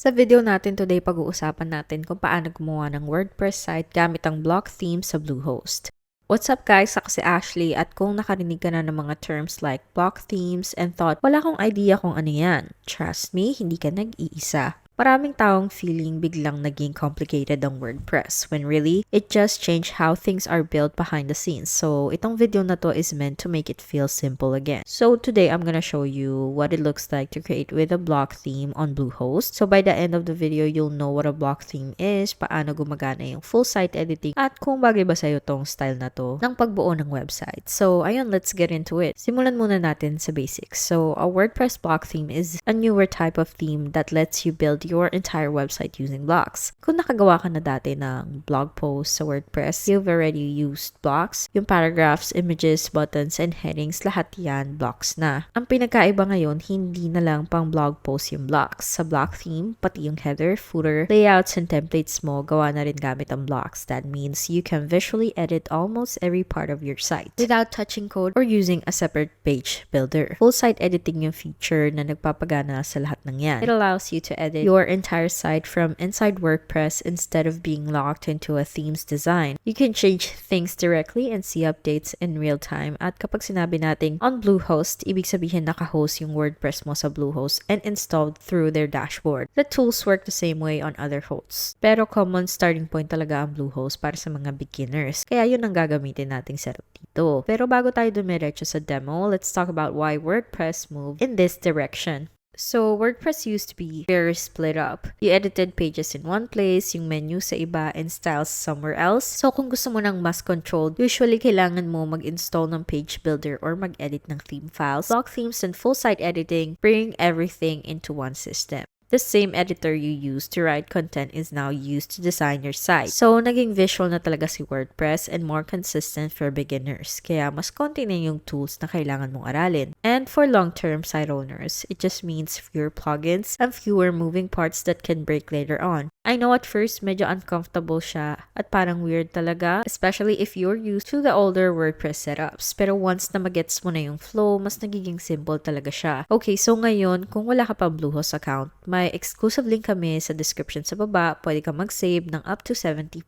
Sa video natin today, pag-uusapan natin kung paano gumawa ng WordPress site gamit ang block theme sa Bluehost. What's up guys? Ako si Ashley at kung nakarinig ka na ng mga terms like block themes and thought wala akong idea kung ano yan, trust me, hindi ka nag-iisa. Maraming taong feeling biglang naging complicated ang WordPress when really, it just changed how things are built behind the scenes. So, itong video na to is meant to make it feel simple again. So, today I'm gonna show you what it looks like to create with a block theme on Bluehost. So, by the end of the video, you'll know what a block theme is, paano gumagana yung full site editing, at kung bagay ba sa'yo tong style na to ng pagbuo ng website. So, ayun, let's get into it. Simulan muna natin sa basics. So, a WordPress block theme is a newer type of theme that lets you build your entire website using blocks. Kung nakagawa ka na dati ng blog post sa WordPress, you've already used blocks. Yung paragraphs, images, buttons, and headings, lahat yan blocks na. Ang pinagkaiba ngayon, hindi na lang pang blog post yung blocks. Sa block theme, pati yung header, footer, layouts, and templates mo, gawa na rin gamit ang blocks. That means you can visually edit almost every part of your site without touching code or using a separate page builder. Full site editing yung feature na nagpapagana sa lahat ng yan. It allows you to edit your entire site from inside WordPress instead of being locked into a theme's design. You can change things directly and see updates in real time. At kapag sinabi nating on Bluehost, ibig sabihin naka-host yung WordPress mo sa Bluehost and installed through their dashboard. The tools work the same way on other hosts. Pero common starting point talaga ang Bluehost para sa mga beginners. Kaya yun ang gagamitin nating setup dito. Pero bago tayo dumiretso sa demo, let's talk about why WordPress moved in this direction. So, WordPress used to be very split up. You edited pages in one place, yung menu sa iba, and styles somewhere else. So, kung gusto mo ng mas controlled, usually kailangan mo mag-install ng page builder or mag-edit ng theme files. Block themes and full site editing bring everything into one system. The same editor you use to write content is now used to design your site. So, naging visual na talaga si WordPress and more consistent for beginners. Kaya mas konti na yung tools na kailangan mong aralin. And for long-term site owners, it just means fewer plugins and fewer moving parts that can break later on. I know at first medyo uncomfortable siya at parang weird talaga, especially if you're used to the older WordPress setups. Pero once na magets mo na yung flow, mas nagiging simple talaga siya. Okay, so ngayon, kung wala ka pa Bluehost account, may exclusive link kami sa description sa baba. Pwede ka mag-save ng up to 70%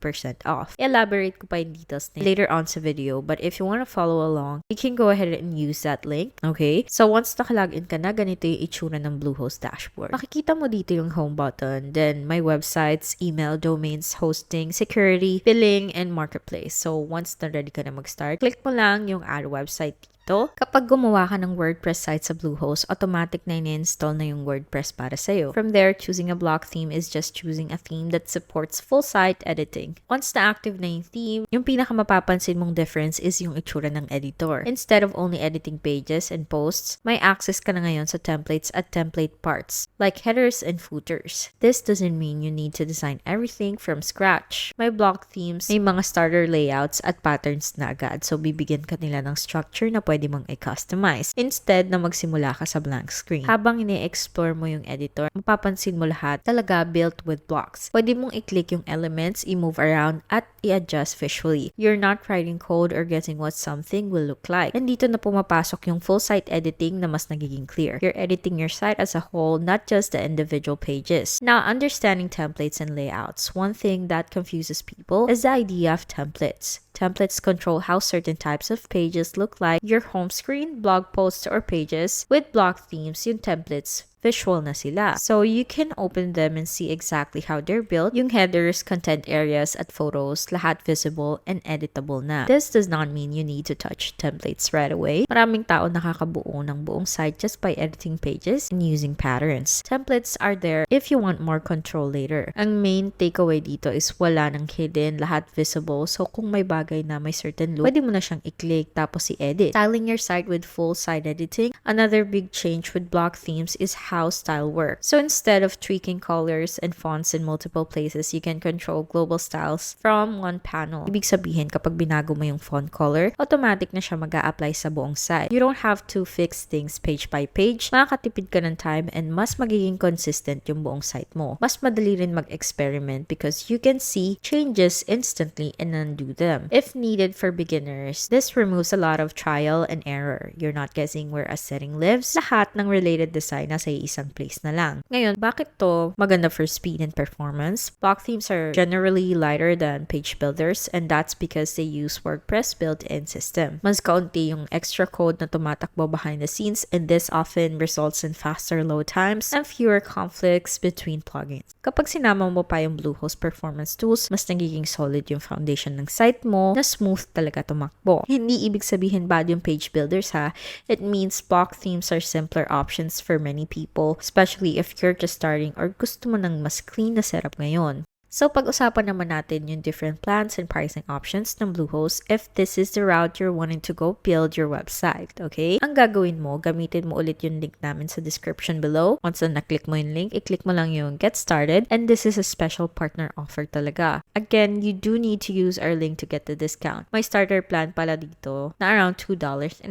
off. Elaborate ko pa yung details na later on sa video, but if you want to follow along, you can go ahead and use that link. Okay? So once nakalagin ka na, ganito yung itsura ng Bluehost dashboard. Makikita mo dito yung home button, then my website, email, domains, hosting, security, billing, and marketplace. So, once na ready ka na mag-start, click mo lang yung add website dito. Kapag gumawa ka ng WordPress site sa Bluehost, automatic na in-install na yung WordPress para sa'yo. From there, choosing a block theme is just choosing a theme that supports full site editing. Once na active na yung theme, yung pinakamapapansin mong difference is yung itsura ng editor. Instead of only editing pages and posts, may access ka na ngayon sa templates at template parts, like headers and footers. This doesn't mean you need to design everything from scratch. May block themes, may mga starter layouts at patterns na agad, so bibigyan ka nila ng structure na pwede mong i-customize instead na magsimula ka sa blank screen. Habang ini-explore mo yung editor, mapapansin mo lahat talaga built with blocks. Pwede mong i-click yung elements, i-move around, at i-adjust visually. You're not writing code or guessing what something will look like. And dito na pumapasok yung full site editing na mas nagiging clear. You're editing your site as a whole, not just the individual pages. Now, understanding templates and layouts. One thing that confuses people is the idea of templates. Templates control how certain types of pages look like your home screen, blog posts, or pages. With block themes, yung templates, visual na sila. So, you can open them and see exactly how they're built. Yung headers, content areas, at photos, lahat visible and editable na. This does not mean you need to touch templates right away. Maraming tao nakakabuo ng buong site just by editing pages and using patterns. Templates are there if you want more control later. Ang main takeaway dito is wala nang hidden, lahat visible. So, kung may bagay na may certain look, pwede mo na siyang i-click tapos i-edit. Styling your site with full site editing. Another big change with block themes is how style works. So instead of tweaking colors and fonts in multiple places, you can control global styles from one panel. Ibig sabihin, kapag binago mo yung font color, automatic na siya mag-a-apply sa buong site. You don't have to fix things page by page. Makakatipid ka ng time and mas magiging consistent yung buong site mo. Mas madali rin mag-experiment because you can see changes instantly and undo them. If needed for beginners, this removes a lot of trial and error. You're not guessing where a setting lives. Lahat ng related design nasa iisang place na lang. Ngayon, bakit to maganda for speed and performance? Block themes are generally lighter than page builders, and that's because they use WordPress built-in system. Mas kaunti yung extra code na tumatakbo behind the scenes, and this often results in faster load times and fewer conflicts between plugins. Kapag sinama mo pa yung Bluehost performance tools, mas nagiging solid yung foundation ng site mo na smooth talaga tumakbo. Hindi ibig sabihin bad yung page builders ha. It means block themes are simpler options for many people, especially if you're just starting or gusto mo ng mas clean na setup ngayon. So, pag-usapan naman natin yung different plans and pricing options ng Bluehost if this is the route you're wanting to go build your website, okay? Ang gagawin mo, gamitin mo ulit yung link namin sa description below. Once na naklik mo yung link, i-click mo lang yung Get Started, and this is a special partner offer talaga. Again, you do need to use our link to get the discount. May starter plan pala dito na around $2.90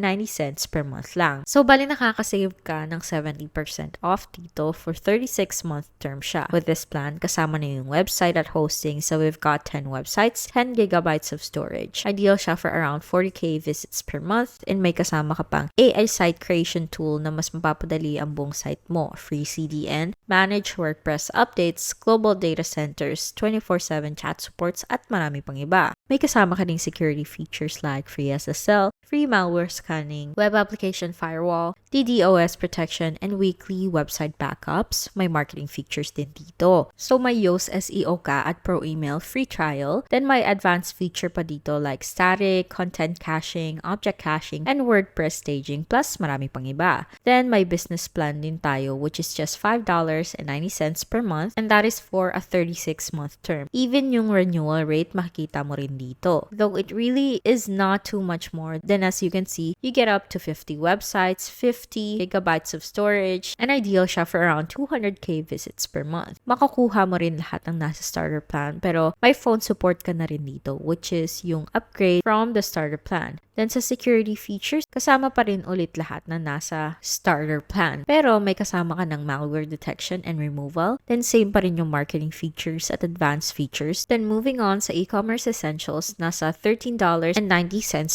per month lang. So, bali nakakasave ka ng 70% off dito for 36-month term siya. With this plan, kasama na yung website at hosting, so we've got 10 websites, 10 gigabytes of storage. Ideal siya for around 40k visits per month, and may kasama ka pang AI site creation tool na mas mapapadali ang buong site mo, free CDN, manage WordPress updates, global data centers, 24/7 chat supports, at marami pang iba. May kasama ka ding security features like free SSL, free malware scanning, web application firewall, DDoS protection, and weekly website backups. May marketing features din dito. So may Yoast SEO ka at Pro Email free trial. Then may advanced feature pa dito like static, content caching, object caching, and WordPress staging, plus marami pang iba. Then may business plan din tayo, which is just $5.90 per month, and that is for a 36-month term. Even yung renewal rate makikita mo rin dito. Though it really is not too much more, then as you can see, you get up to 50 websites, 50 gigabytes of storage, and ideal siya for around 200k visits per month. Makukuha mo rin lahat ng nasa starter plan, pero may phone support ka na rin dito, which is yung upgrade from the starter plan. Then sa security features, kasama pa rin ulit lahat na nasa starter plan. Pero may kasama ka ng malware detection and removal. Then same pa rin yung marketing features at advanced features. Then moving on sa e-commerce essentials, nasa $13.90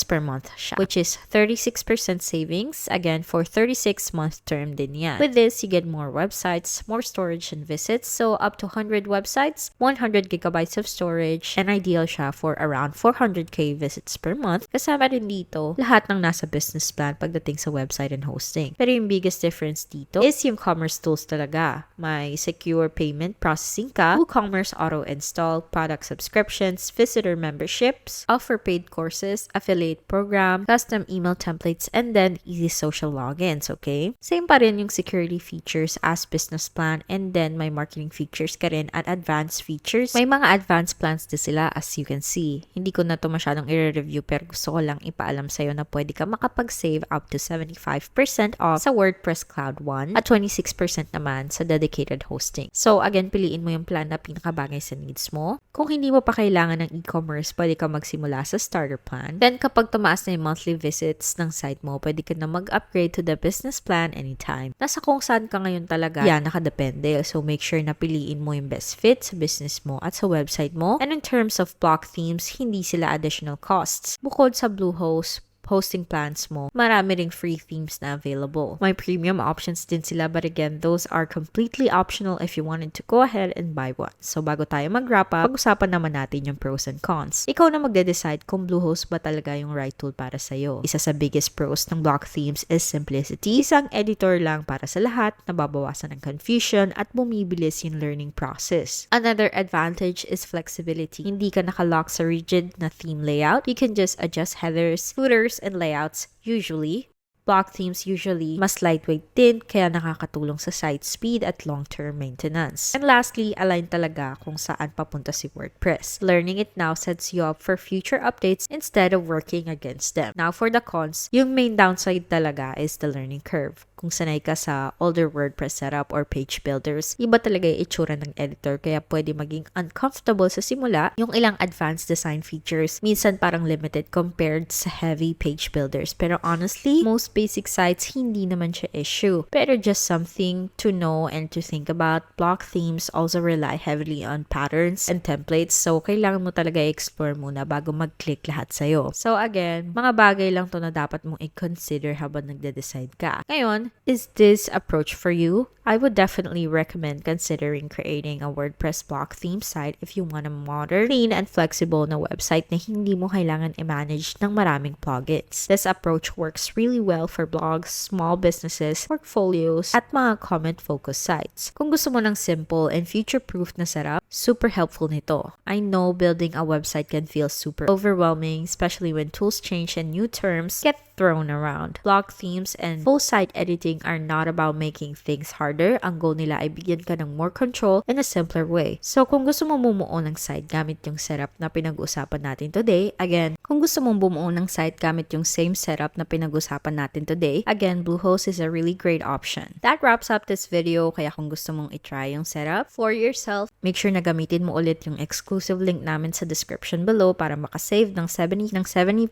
per month siya, which is 36% savings, again for 36-month term din yan. With this, you get more websites, more storage and visits, so up to 100 websites, 100 gigabytes of storage, and ideal siya for around 400k visits per month. Kasama din dito lahat ng nasa business plan pagdating sa website and hosting. Pero yung biggest difference dito is yung commerce tools talaga. May secure payment processing ka, WooCommerce auto install, product subscriptions, visitor memberships, offer paid courses, affiliate program, custom email templates, and then easy social logins, okay? Same pa rin yung security features as business plan, and then may marketing features ka rin at advanced features. May mga advanced plans din sila as you can see. Hindi ko na to masyadong i-review pero gusto ko lang ipaalam sa'yo na pwede ka makapag-save up to 75% off sa WordPress Cloud 1 at 26% naman sa dedicated hosting. So again, piliin mo yung plan na pinakabagay sa needs mo. Kung hindi mo pa kailangan ng e-commerce, pwede ka magsimula sa starter plan. Then kapag tumaas na yung monthly visits ng site mo, pwede ka na mag-upgrade to the business plan anytime. Nasa kung saan ka ngayon talaga, yan nakadepende. So make sure na piliin mo yung best fit sa business mo at sa website mo. And in terms of block themes, hindi sila additional costs. Bukod sa Bluehost hosting plans mo, marami ring free themes na available. May premium options din sila, but again, those are completely optional if you wanted to go ahead and buy one. So bago tayo mag-wrap up, pag-usapan naman natin yung pros and cons. Ikaw na magde-decide kung Bluehost ba talaga yung right tool para sa'yo. Isa sa biggest pros ng block themes is simplicity. Isang editor lang para sa lahat, nababawasan ng confusion at bumibilis yung learning process. Another advantage is flexibility. Hindi ka nakalock sa rigid na theme layout. You can just adjust headers, footers, and layouts usually. Block themes usually mas lightweight din, kaya nakakatulong sa site speed at long-term maintenance. And lastly, align talaga kung saan papunta si WordPress. Learning it now sets you up for future updates instead of working against them. Now for the cons, yung main downside talaga is the learning curve. Kung sanay ka sa older WordPress setup or page builders, iba talaga yung itsura ng editor, kaya pwede maging uncomfortable sa simula. Yung ilang advanced design features, minsan parang limited compared sa heavy page builders. Pero honestly, most basic sites, hindi naman siya issue. Pero just something to know and to think about. Block themes also rely heavily on patterns and templates. So, kailangan mo talaga i-explore muna bago mag-click lahat sa'yo. So, again, mga bagay lang to na dapat mong i-consider habang nagde-decide ka. Ngayon, is this approach for you? I would definitely recommend considering creating a WordPress block theme site if you want a modern, clean, and flexible na website na hindi mo kailangan i-manage ng maraming plugins. This approach works really well for blogs, small businesses, portfolios, at mga comment-focused sites. Kung gusto mo ng simple and future-proof na setup, super helpful nito. I know building a website can feel super overwhelming, especially when tools change and new terms get thrown around. Block themes and full site editing are not about making things harder. Ang goal nila ay bigyan ka ng more control in a simpler way. So, kung gusto mo bumuo ng site gamit yung setup na pinag-usapan natin today, again, kung gusto mong bumuo ng site gamit yung same setup na pinag-usapan natin today, again, Bluehost is a really great option. That wraps up this video, kaya kung gusto mong itry yung setup for yourself, make sure na gamitin mo ulit yung exclusive link namin sa description below para makasave ng 70%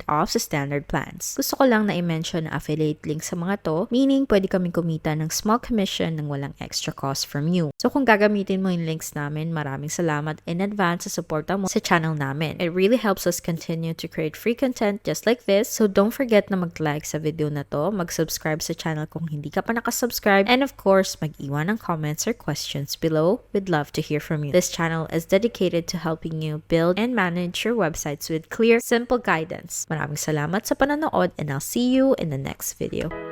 off sa standard plans. Gusto ko lang na i-mention na affiliate link sa mga to, meaning pwede kaming kumita ng small commission ng walang extra cost from you. So kung gagamitin mo yung links namin, maraming salamat in advance sa suporta mo sa channel namin. It really helps us continue to create free content just like this. So don't forget na mag-like sa video na to, mag-subscribe sa channel kung hindi ka pa nakasubscribe, and of course, mag-iwan ng comments or questions below. We'd love to hear from you. This channel is dedicated to helping you build and manage your websites with clear, simple guidance. Maraming salamat sa panonood, and I'll see you in the next video.